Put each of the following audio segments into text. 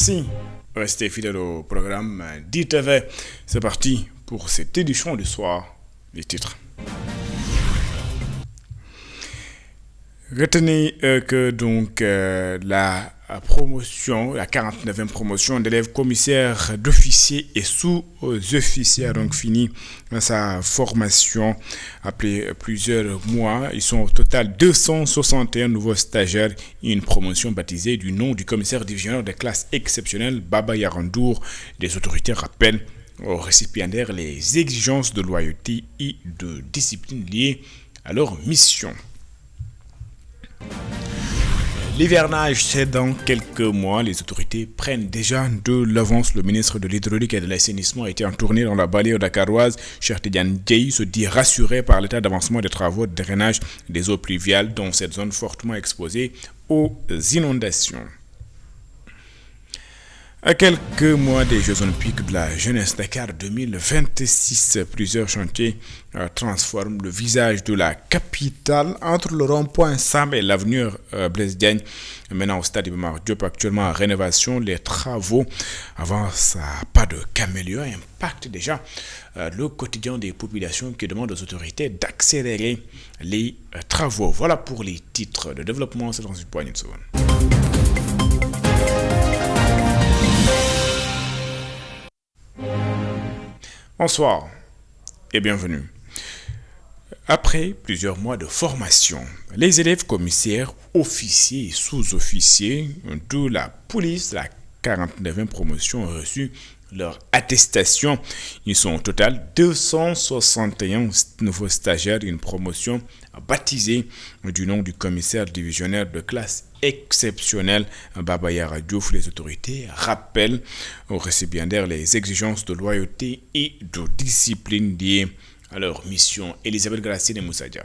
Merci. Restez fidèles au programme d'ITV. C'est parti pour cette édition du soir. Les titres. Retenez que la promotion, la 49e promotion d'élèves commissaires d'officiers et sous-officiers a donc fini sa formation après plusieurs mois. Ils sont au total 261 nouveaux stagiaires et une promotion baptisée du nom du commissaire divisionnaire des classes exceptionnelles Baba Yarandour. Les autorités rappellent aux récipiendaires les exigences de loyauté et de discipline liées à leur mission. L'hivernage, c'est dans quelques mois. Les autorités prennent déjà de l'avance. Le ministre de l'Hydraulique et de l'Assainissement a été en tournée dans la banlieue dakaroise. Cheikh Tidiane Dièye se dit rassuré par l'état d'avancement des travaux de drainage des eaux pluviales dans cette zone fortement exposée aux inondations. À quelques mois des Jeux Olympiques de la jeunesse Dakar 2026, plusieurs chantiers transforment le visage de la capitale entre le rond-point Sam et l'avenue Blaise Diagne. Maintenant au stade Iba Mar Diop, actuellement en rénovation, les travaux avancent à pas de caméléon et impactent déjà le quotidien des populations qui demandent aux autorités d'accélérer les travaux. Voilà pour les titres de développement, c'est dans une poignée de secondes. Bonsoir et bienvenue. Après plusieurs mois de formation, les élèves commissaires, officiers et sous-officiers de la police, la 49e promotion, ont reçu leur attestation. Ils sont au total 261 nouveaux stagiaires et une promotion baptisée du nom du commissaire divisionnaire de classe exceptionnelle Baba Yara Diouf. Les autorités rappellent aux récipiendaires les exigences de loyauté et de discipline liées à leur mission. Elisabeth Gracine et Moussadia.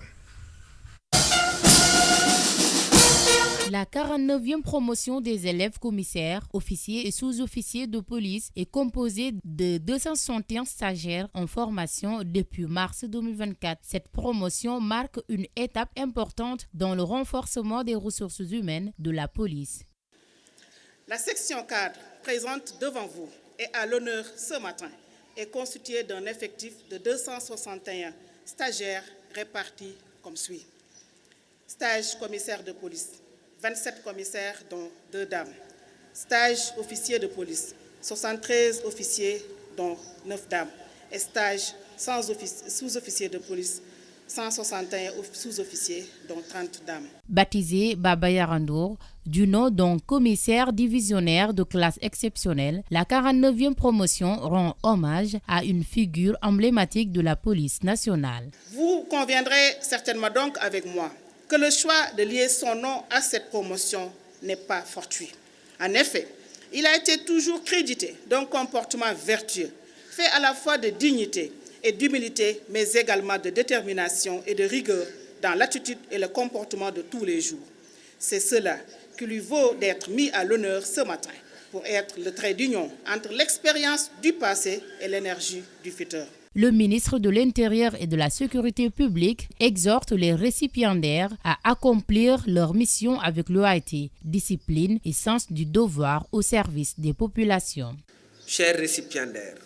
La 49e promotion des élèves commissaires, officiers et sous-officiers de police est composée de 261 stagiaires en formation depuis mars 2024. Cette promotion marque une étape importante dans le renforcement des ressources humaines de la police. La section cadre présente devant vous et à l'honneur ce matin est constituée d'un effectif de 261 stagiaires répartis comme suit. Stage commissaire de police, 27 commissaires dont 2 dames. Stage officier de police, 73 officiers dont 9 dames. Et stage sous-officier de police, 161 sous-officiers dont 30 dames. Baptisé Baba Yarandour, du nom d'un commissaire divisionnaire de classe exceptionnelle, la 49e promotion rend hommage à une figure emblématique de la police nationale. Vous conviendrez certainement donc avec moi que le choix de lier son nom à cette promotion n'est pas fortuit. En effet, il a été toujours crédité d'un comportement vertueux, fait à la fois de dignité et d'humilité, mais également de détermination et de rigueur dans l'attitude et le comportement de tous les jours. C'est cela qui lui vaut d'être mis à l'honneur ce matin, pour être le trait d'union entre l'expérience du passé et l'énergie du futur. Le ministre de l'Intérieur et de la Sécurité publique exhorte les récipiendaires à accomplir leur mission avec loyauté, discipline et sens du devoir au service des populations. Chers récipiendaires,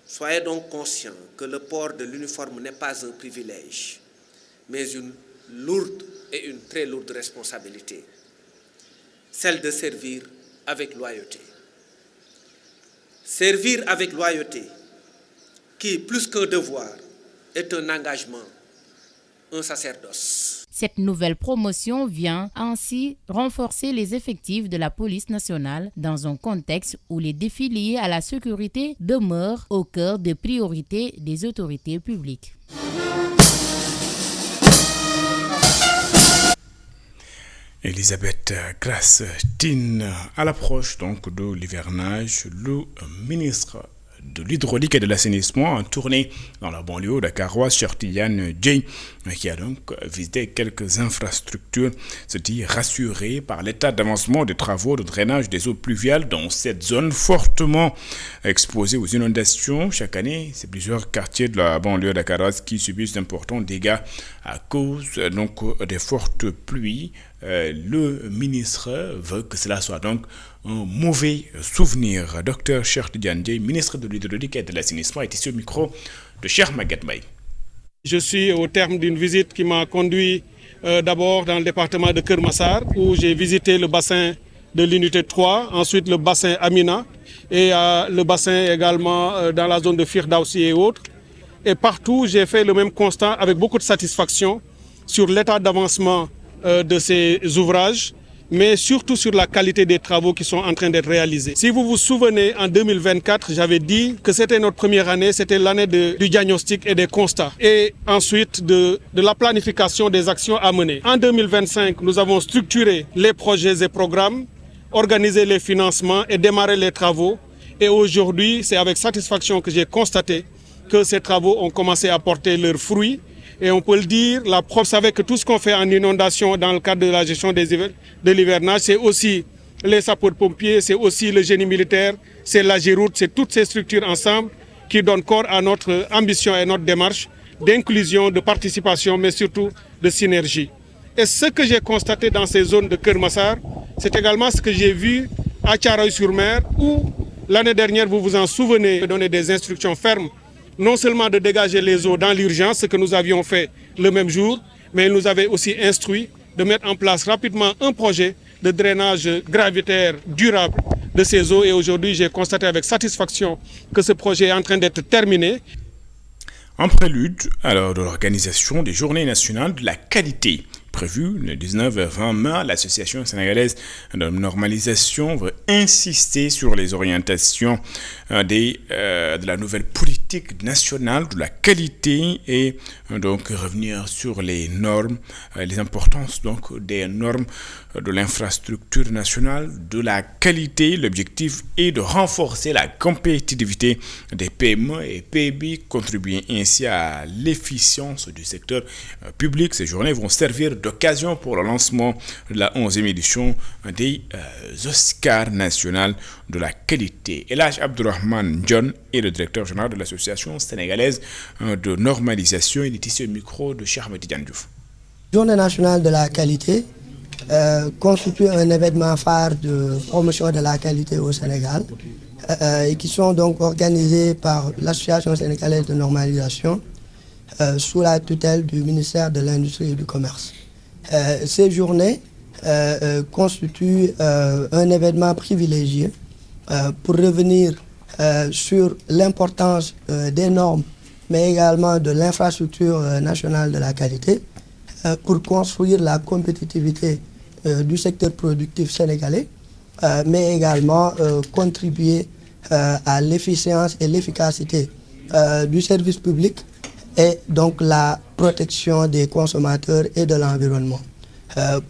soyez donc conscients que le port de l'uniforme n'est pas un privilège, mais une lourde et une très lourde responsabilité, celle de servir avec loyauté. Servir avec loyauté, qui, plus qu'un devoir, est un engagement, un sacerdoce. Cette nouvelle promotion vient ainsi renforcer les effectifs de la police nationale dans un contexte où les défis liés à la sécurité demeurent au cœur des priorités des autorités publiques. Elisabeth Gracine, à l'approche donc de l'hivernage, le ministre de l'Hydraulique et de l'Assainissement en tournée dans la banlieue dakaroise, Cheikh Tidiane Dièye, qui a donc visité quelques infrastructures, se dit rassuré par l'état d'avancement des travaux de drainage des eaux pluviales dans cette zone fortement exposée aux inondations. Chaque année, c'est plusieurs quartiers de la banlieue dakaroise qui subissent d'importants dégâts à cause donc des fortes pluies le ministre veut que cela soit donc un mauvais souvenir. Dr Cheikh Tidiane Dièye, ministre de l'Hydraulique et de l'Assainissement, est ici au micro de Cheikh Maguette Mbaye. Je suis au terme d'une visite qui m'a conduit d'abord dans le département de Keur Massar, où j'ai visité le bassin de l'unité 3, ensuite le bassin Amina et le bassin également dans la zone de Firdausi et autres. Et partout, j'ai fait le même constat avec beaucoup de satisfaction sur l'état d'avancement de ces ouvrages, mais surtout sur la qualité des travaux qui sont en train d'être réalisés. Si vous vous souvenez, en 2024, j'avais dit que c'était notre première année, c'était l'année du diagnostic et des constats, et ensuite de la planification des actions à mener. En 2025, nous avons structuré les projets et programmes, organisé les financements et démarré les travaux. Et aujourd'hui, c'est avec satisfaction que j'ai constaté que ces travaux ont commencé à porter leurs fruits. Et on peut le dire, la preuve, savait que tout ce qu'on fait en inondation dans le cadre de la gestion de l'hivernage, c'est aussi les sapeurs-pompiers, c'est aussi le génie militaire, c'est la Géroute, c'est toutes ces structures ensemble qui donnent corps à notre ambition et notre démarche d'inclusion, de participation, mais surtout de synergie. Et ce que j'ai constaté dans ces zones de Keur Massar, c'est également ce que j'ai vu à Thiaroye-sur-Mer, où l'année dernière, vous vous en souvenez, de donner des instructions fermes, non seulement de dégager les eaux dans l'urgence, ce que nous avions fait le même jour, mais il nous avait aussi instruit de mettre en place rapidement un projet de drainage gravitaire durable de ces eaux. Et aujourd'hui, j'ai constaté avec satisfaction que ce projet est en train d'être terminé. En prélude alors de l'organisation des Journées nationales de la qualité prévues le 19 et 20 mai, l'Association sénégalaise de normalisation veut insister sur les orientations de la nouvelle politique nationale de la qualité et donc revenir sur les normes, les importances donc des normes de l'infrastructure nationale de la qualité. L'objectif est de renforcer la compétitivité des PME et PMI, contribuer ainsi à l'efficience du secteur public. Ces journées vont servir d'occasion pour le lancement de la 11e édition des Oscars nationales de la qualité. Elhadj Abdourahmane John est le directeur général de l'Association sénégalaise de normalisation. Il est ici au micro de Cheikh Ahmed Tidiane Diouf. Journée nationale de la qualité constitue un événement phare de promotion de la qualité au Sénégal et qui sont donc organisés par l'Association sénégalaise de normalisation sous la tutelle du ministère de l'Industrie et du Commerce. Ces journées constituent un événement privilégié pour revenir sur l'importance des normes, mais également de l'infrastructure nationale de la qualité pour construire la compétitivité du secteur productif sénégalais, mais également contribuer à l'efficience et l'efficacité du service public et donc la protection des consommateurs et de l'environnement.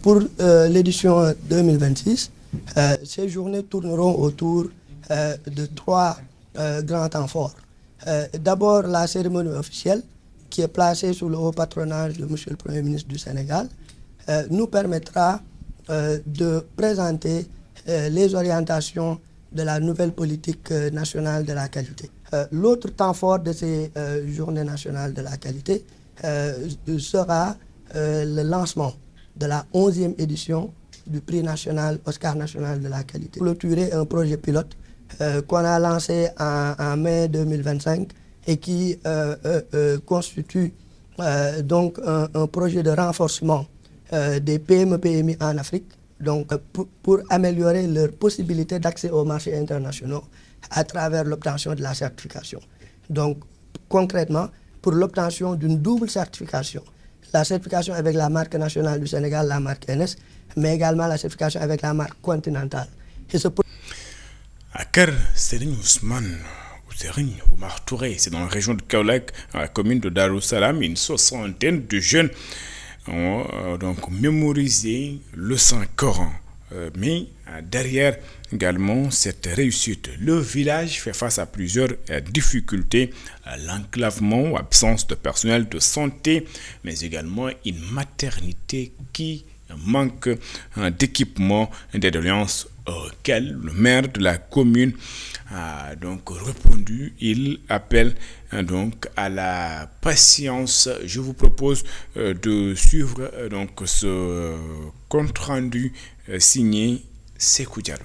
Pour l'édition 2026, ces journées tourneront autour de trois grands temps forts. D'abord, la cérémonie officielle qui est placée sous le haut patronage de M. le Premier ministre du Sénégal nous permettra de présenter les orientations de la nouvelle politique nationale de la qualité. L'autre temps fort de ces journées nationales de la qualité sera le lancement de la 11e édition du prix national, Oscar national de la qualité. Clôturer un projet pilote qu'on a lancé en mai 2025 et qui constitue donc un projet de renforcement des PME-PMI en Afrique, donc pour améliorer leurs possibilités d'accès aux marchés internationaux à travers l'obtention de la certification. Donc concrètement, pour l'obtention d'une double certification, la certification avec la marque nationale du Sénégal, la marque NS, mais également la certification avec la marque continentale. À Kër Serigne Ousmane Serigne Oumar Touré, c'est dans la région de Kaolack, dans la commune de Darou Salam, une soixantaine de jeunes ont donc mémorisé le Saint-Coran. Mais derrière également cette réussite, le village fait face à plusieurs difficultés, l'enclavement ou absence de personnel de santé, mais également une maternité qui manque d'équipement et de doléances auxquelles le maire de la commune a donc répondu. Il appelle donc à la patience. Je vous propose de suivre donc ce compte rendu signé Sékou Diallo.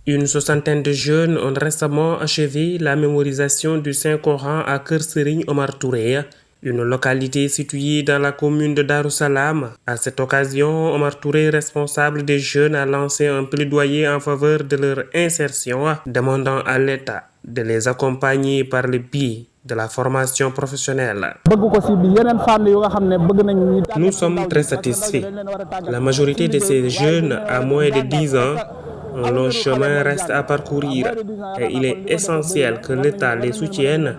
Une soixantaine de jeunes ont récemment achevé la mémorisation du Saint-Coran à Kër Serigne Omar Touré, une localité située dans la commune de Darussalam. À cette occasion, Omar Touré, responsable des jeunes, a lancé un plaidoyer en faveur de leur insertion, demandant à l'État de les accompagner par le biais de la formation professionnelle. Nous sommes très satisfaits. La majorité de ces jeunes à moins de 10 ans, un long chemin reste à parcourir et il est essentiel que l'État les soutienne.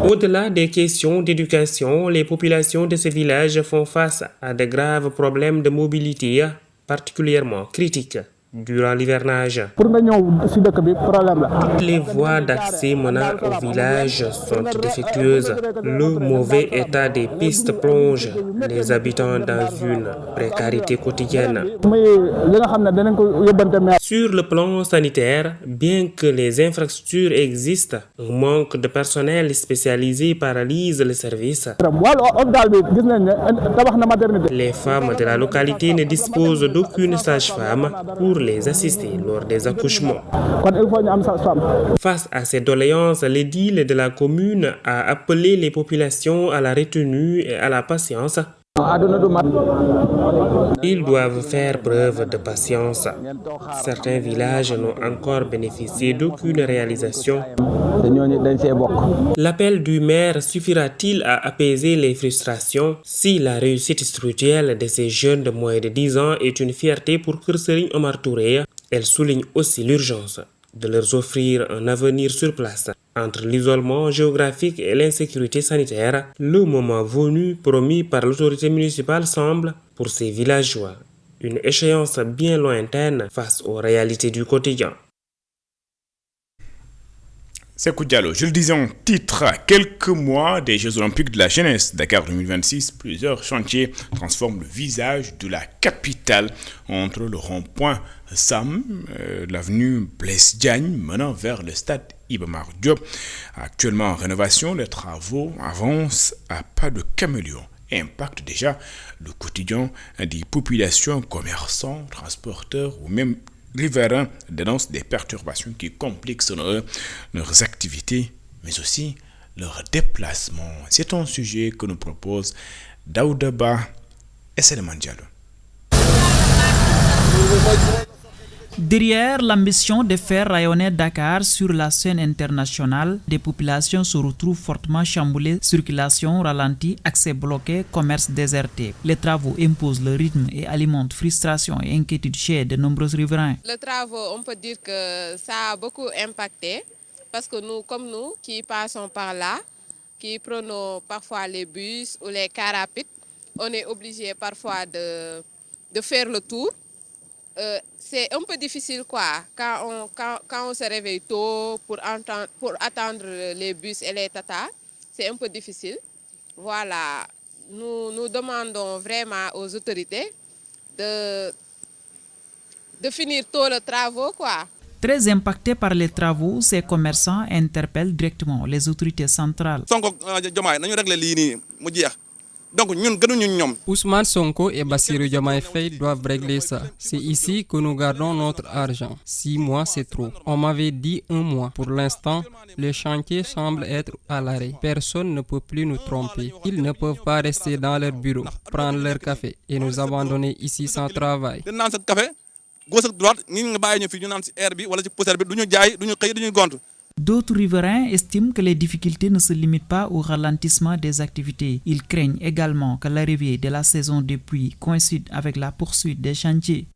Au-delà des questions d'éducation, les populations de ces villages font face à de graves problèmes de mobilité, particulièrement critiques durant l'hivernage. Toutes les voies d'accès menant au village sont défectueuses. Le mauvais état des pistes plonge les habitants dans une précarité quotidienne. Sur le plan sanitaire, bien que les infrastructures existent, un manque de personnel spécialisé paralyse les services. Les femmes de la localité ne disposent d'aucune sage-femme pour les assister lors des accouchements. Face à ces doléances, l'édile de la commune a appelé les populations à la retenue et à la patience. Ils doivent faire preuve de patience. Certains villages n'ont encore bénéficié d'aucune réalisation. L'appel du maire suffira-t-il à apaiser les frustrations? Si la réussite spirituelle de ces jeunes de moins de 10 ans est une fierté pour Kër Serigne Omar Touré, elle souligne aussi l'urgence de leur offrir un avenir sur place. Entre l'isolement géographique et l'insécurité sanitaire, le moment venu promis par l'autorité municipale semble, pour ces villageois, une échéance bien lointaine face aux réalités du quotidien. Sékou Diallo, je le disais en titre, à quelques mois des Jeux Olympiques de la jeunesse Dakar 2026, plusieurs chantiers transforment le visage de la capitale entre le rond-point Sam, l'avenue Blaise Diagne menant vers le stade Iba Mar Diop. Actuellement en rénovation, les travaux avancent à pas de caméléon et impactent déjà le quotidien des populations, commerçants, transporteurs ou même riverains dénoncent des perturbations qui compliquent selon eux leurs activités, mais aussi leurs déplacements. C'est un sujet que nous propose Daouda Ba et Seleman Diallo. Derrière l'ambition de faire rayonner Dakar sur la scène internationale, des populations se retrouvent fortement chamboulées, circulation ralentie, accès bloqué, commerce déserté. Les travaux imposent le rythme et alimentent frustration et inquiétude chez de nombreux riverains. Les travaux, on peut dire que ça a beaucoup impacté parce que nous, comme nous, qui passons par là, qui prenons parfois les bus ou les cars rapides, on est obligé parfois de faire le tour. C'est un peu difficile quand on se réveille tôt pour attendre les bus et les tatas. C'est un peu difficile. Voilà, nous demandons vraiment aux autorités de finir tôt les travaux, quoi. Très impactés par les travaux, ces commerçants interpellent directement les autorités centrales. Ousmane Sonko et Bassirou Diomaye Faye doivent régler ça. C'est ici que nous gardons notre argent. 6 mois, c'est trop. On m'avait dit 1 mois. Pour l'instant, le chantier semble être à l'arrêt. Personne ne peut plus nous tromper. Ils ne peuvent pas rester dans leur bureau, prendre leur café et nous abandonner ici sans travail. D'autres riverains estiment que les difficultés ne se limitent pas au ralentissement des activités. Ils craignent également que l'arrivée de la saison des pluies coïncide avec la poursuite des chantiers.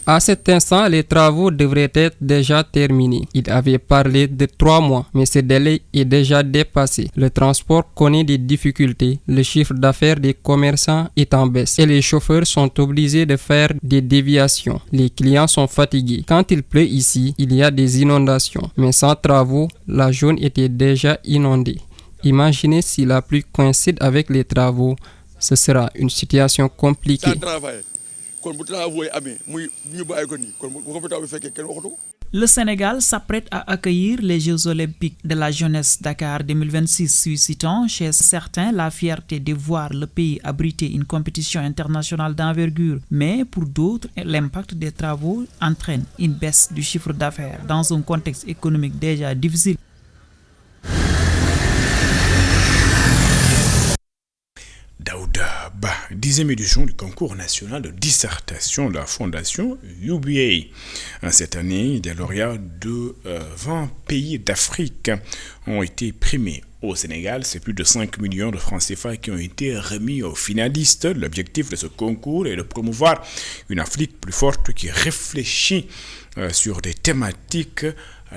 À cet instant, les travaux devraient être déjà terminés. Il avait parlé de 3 mois, mais ce délai est déjà dépassé. Le transport connaît des difficultés. Le chiffre d'affaires des commerçants est en baisse et les chauffeurs sont obligés de faire des déviations. Les clients sont fatigués. Quand il pleut ici, il y a des inondations. Mais sans travaux, la zone était déjà inondée. Imaginez si la pluie coïncide avec les travaux. Ce sera une situation compliquée. Le Sénégal s'apprête à accueillir les Jeux olympiques de la jeunesse Dakar 2026, suscitant chez certains la fierté de voir le pays abriter une compétition internationale d'envergure. Mais pour d'autres, l'impact des travaux entraîne une baisse du chiffre d'affaires dans un contexte économique déjà difficile. Daouda Ba, 10e édition du concours national de dissertation de la Fondation UBA. Cette année, des lauréats de 20 pays d'Afrique ont été primés. Au Sénégal, c'est plus de 5 millions de francs CFA qui ont été remis aux finalistes. L'objectif de ce concours est de promouvoir une Afrique plus forte qui réfléchit sur des thématiques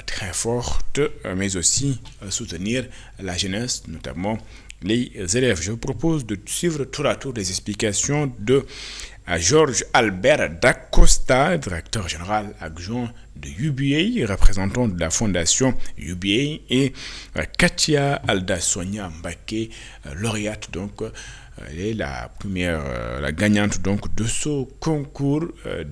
très fortes, mais aussi soutenir la jeunesse, notamment les élèves. Je vous propose de suivre tour à tour des explications de Georges Albert Dacosta, directeur général adjoint de UBA, représentant de la fondation UBA, et Katia Alda Sonia Mbake, lauréate donc. Elle est la gagnante donc de ce concours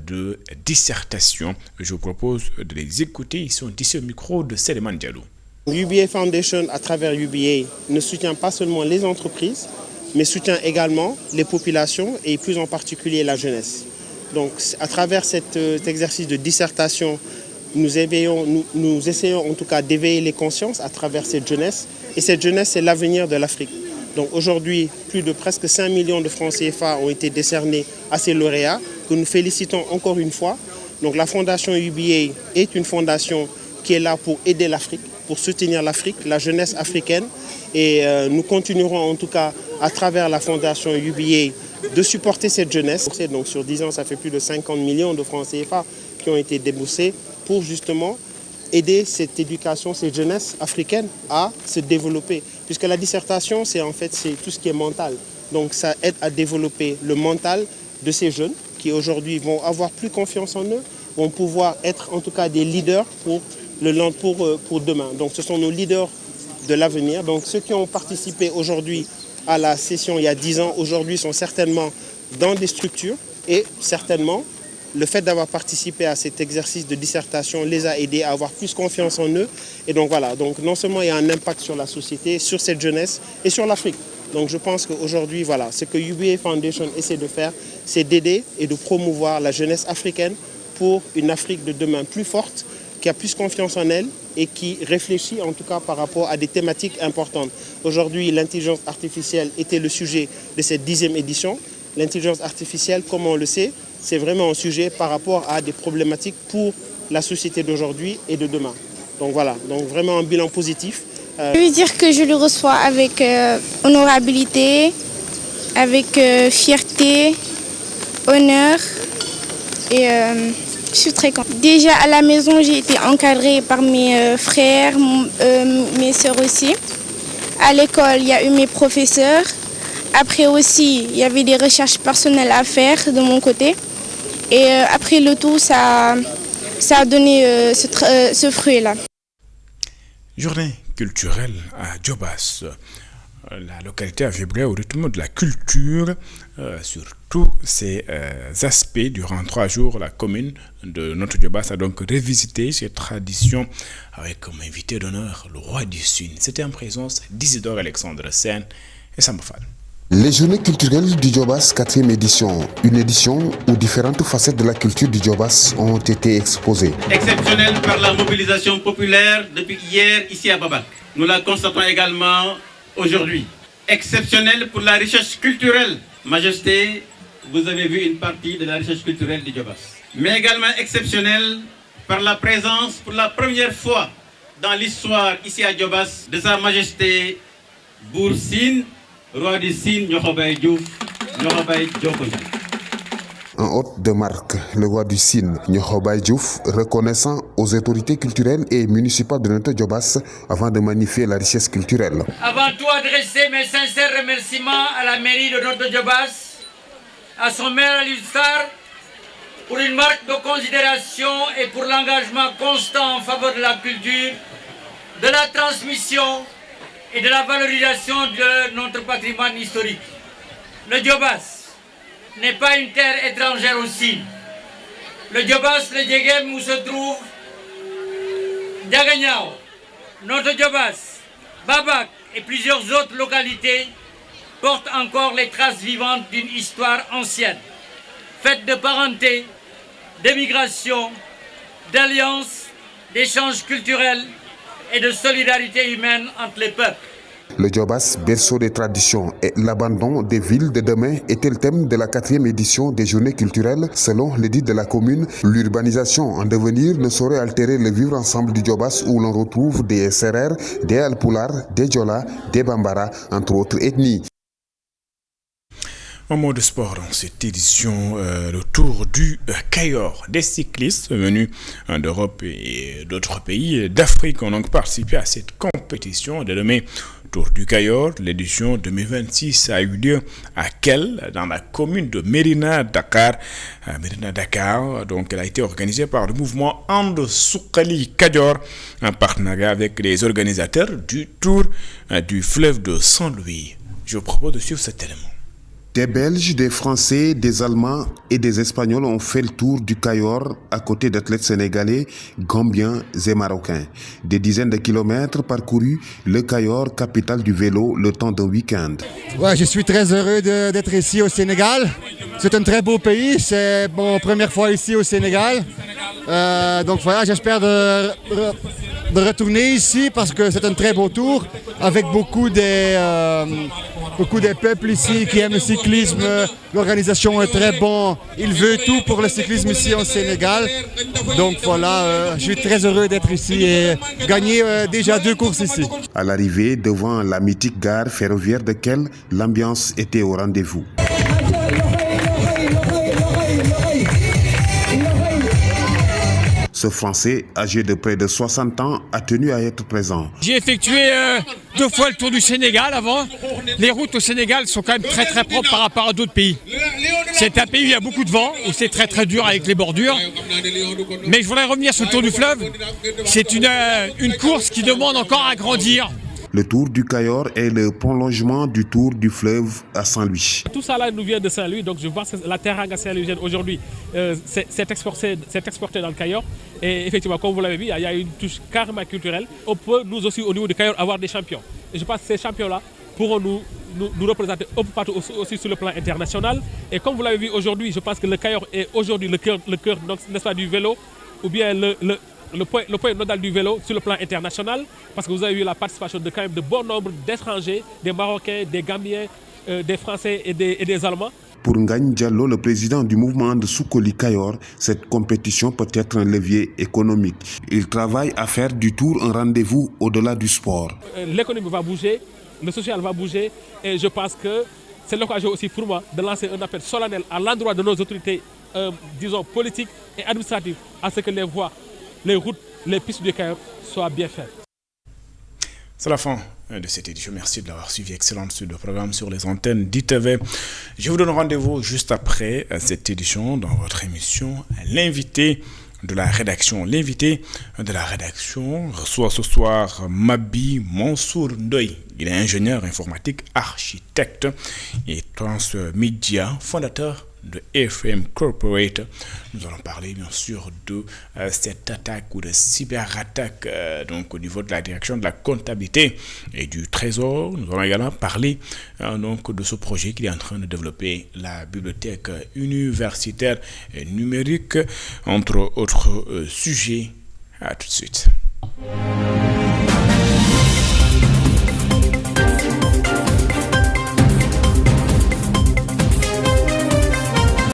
de dissertation. Je vous propose de les écouter. Ils sont ici au micro de Seleman Diallo. UBA Foundation, à travers UBA, ne soutient pas seulement les entreprises, mais soutient également les populations et plus en particulier la jeunesse. Donc, à travers cet exercice de dissertation, nous essayons en tout cas d'éveiller les consciences à travers cette jeunesse. Et cette jeunesse, c'est l'avenir de l'Afrique. Donc aujourd'hui, plus de presque 5 millions de francs CFA ont été décernés à ces lauréats, que nous félicitons encore une fois. Donc la fondation UBA est une fondation qui est là pour aider l'Afrique, pour soutenir l'Afrique, la jeunesse africaine. Et nous continuerons en tout cas à travers la fondation UBA de supporter cette jeunesse. Donc sur 10 ans, ça fait plus de 50 millions de francs CFA qui ont été déboursés pour justement aider cette éducation, cette jeunesse africaine à se développer. Puisque la dissertation, c'est tout ce qui est mental. Donc ça aide à développer le mental de ces jeunes qui aujourd'hui vont avoir plus confiance en eux, vont pouvoir être en tout cas des leaders pour demain. Donc ce sont nos leaders de l'avenir. Donc ceux qui ont participé aujourd'hui à la session il y a 10 ans, aujourd'hui sont certainement dans des structures et certainement le fait d'avoir participé à cet exercice de dissertation les a aidés à avoir plus confiance en eux. Et donc voilà, donc non seulement il y a un impact sur la société, sur cette jeunesse et sur l'Afrique. Donc je pense qu'aujourd'hui, voilà, ce que UBA Foundation essaie de faire, c'est d'aider et de promouvoir la jeunesse africaine pour une Afrique de demain plus forte, qui a plus confiance en elle et qui réfléchit en tout cas par rapport à des thématiques importantes. Aujourd'hui, l'intelligence artificielle était le sujet de cette 10e édition. L'intelligence artificielle, comme on le sait, c'est vraiment un sujet par rapport à des problématiques pour la société d'aujourd'hui et de demain. Donc voilà, donc vraiment un bilan positif. Je veux dire que je le reçois avec honorabilité, avec fierté, honneur et je suis très contente. Déjà à la maison, j'ai été encadrée par mes frères, mes sœurs aussi. À l'école, il y a eu mes professeurs. Après aussi, il y avait des recherches personnelles à faire de mon côté. Et après le tout, ça a donné ce fruit-là. Journée culturelle à Djobas. La localité a vibré au rythme de la culture sur tous ses aspects. Durant 3 jours, la commune de notre Djobas a donc revisité ses traditions avec comme invité d'honneur le roi du Sine. C'était en présence d'Isidore Alexandre Sen et Sambafal. Les journées culturelles du Djobas 4e édition, une édition où différentes facettes de la culture du Djobas ont été exposées. Exceptionnelle par la mobilisation populaire depuis hier ici à Babak. Nous la constatons également aujourd'hui. Exceptionnelle pour la recherche culturelle. Majesté, vous avez vu une partie de la recherche culturelle du Djobas. Mais également exceptionnelle par la présence pour la première fois dans l'histoire ici à Djobas de Sa Majesté Bour Sine, roi du Sine, Niokhobaye Diouf, Niokhobaye Diokoja. Un hôte de marque, le roi du Sine, Niokhobaye Diouf, reconnaissant aux autorités culturelles et municipales de notre Djobas avant de magnifier la richesse culturelle. Avant tout, adresser mes sincères remerciements à la mairie de notre Djobas, à son maire Alustar, pour une marque de considération et pour l'engagement constant en faveur de la culture, de la transmission et de la valorisation de notre patrimoine historique. Le Djobas n'est pas une terre étrangère au Sine. Le Djobas, le Djegem, où se trouve Diagagnao, notre Djobas, Babak et plusieurs autres localités portent encore les traces vivantes d'une histoire ancienne, faite de parenté, d'émigration, d'alliance, d'échanges culturels et de solidarité humaine entre les peuples. Le Djobas, berceau des traditions et l'abandon des villes de demain était le thème de la 4e édition des Journées culturelles. Selon l'édit de la commune, l'urbanisation en devenir ne saurait altérer le vivre ensemble du Djobas où l'on retrouve des SRR, des Alpulaar, des Diola, des Bambara, entre autres ethnies. En mode sport, dans cette édition, le Tour du Cayor. Des cyclistes venus d'Europe et d'autres pays d'Afrique ont donc participé à cette compétition dénommée Tour du Cayor. L'édition 2026 a eu lieu à Kell, dans la commune de Médina Dakar. Donc, elle a été organisée par le mouvement And Soukali Kayor, en partenariat avec les organisateurs du Tour du fleuve de Saint-Louis. Je vous propose de suivre cet élément. Des Belges, des Français, des Allemands et des Espagnols ont fait le tour du Cayor à côté d'athlètes sénégalais, gambiens et marocains. Des dizaines de kilomètres parcourus, le Cayor, capitale du vélo, le temps d'un week-end. Ouais, je suis très heureux d'être ici au Sénégal. C'est un très beau pays, c'est mon première fois ici au Sénégal. Donc voilà, j'espère de retourner ici parce que c'est un très beau tour avec beaucoup des peuples ici qui aiment le cyclisme. L'organisation est très bonne. Il veut tout pour le cyclisme ici au Sénégal. Donc voilà, je suis très heureux d'être ici et gagner déjà 2 courses ici. À l'arrivée, devant la mythique gare ferroviaire de Kell, l'ambiance était au rendez-vous. Ce Français, âgé de près de 60 ans, a tenu à être présent. J'ai effectué 2 fois le tour du Sénégal avant. Les routes au Sénégal sont quand même très très propres par rapport à d'autres pays. C'est un pays où il y a beaucoup de vent, où c'est très très dur avec les bordures. Mais je voudrais revenir sur le Tour du fleuve. C'est une course qui demande encore à grandir. Le Tour du Cayor est le prolongement du Tour du fleuve à Saint-Louis. Tout ça là nous vient de Saint-Louis, donc je pense que la teranga saint-louisienne aujourd'hui s'est exportée dans le Cayor. Et effectivement, comme vous l'avez vu, il y a une touche carrément culturelle. On peut, nous aussi, au niveau du Cayor, avoir des champions. Et je pense que ces champions-là pourront nous représenter un peu partout aussi sur le plan international. Et comme vous l'avez vu aujourd'hui, je pense que le Cayor est aujourd'hui le cœur n'est-ce pas, du vélo, ou bien le point nodal du vélo sur le plan international, parce que vous avez eu la participation de quand même de bon nombre d'étrangers, des Marocains, des Gambiens, des Français et des Allemands. Pour Ngagne Diallo, le président du mouvement de Soukoli Cayor, cette compétition peut être un levier économique. Il travaille à faire du Tour un rendez-vous au-delà du sport. L'économie va bouger, le social va bouger, et je pense que c'est l'occasion aussi pour moi de lancer un appel solennel à l'endroit de nos autorités, disons politiques et administratives, à ce que les voies, les routes, les pistes du Cayor soient bien faites. C'est la fin de cette édition. Merci de l'avoir suivi. Excellente suite de programme sur les antennes d'ITV. Je vous donne rendez-vous juste après cette édition dans votre émission L'invité de la rédaction. L'invité de la rédaction reçoit ce soir Mabi Mansour Ndoye. Il est ingénieur informatique, architecte et transmédia, fondateur de FM Corporate. Nous allons parler bien sûr de cette attaque ou de cyberattaque donc au niveau de la direction de la comptabilité et du trésor. Nous allons également parler donc de ce projet qu'il est en train de développer, la bibliothèque universitaire et numérique, entre autres sujets. À tout de suite.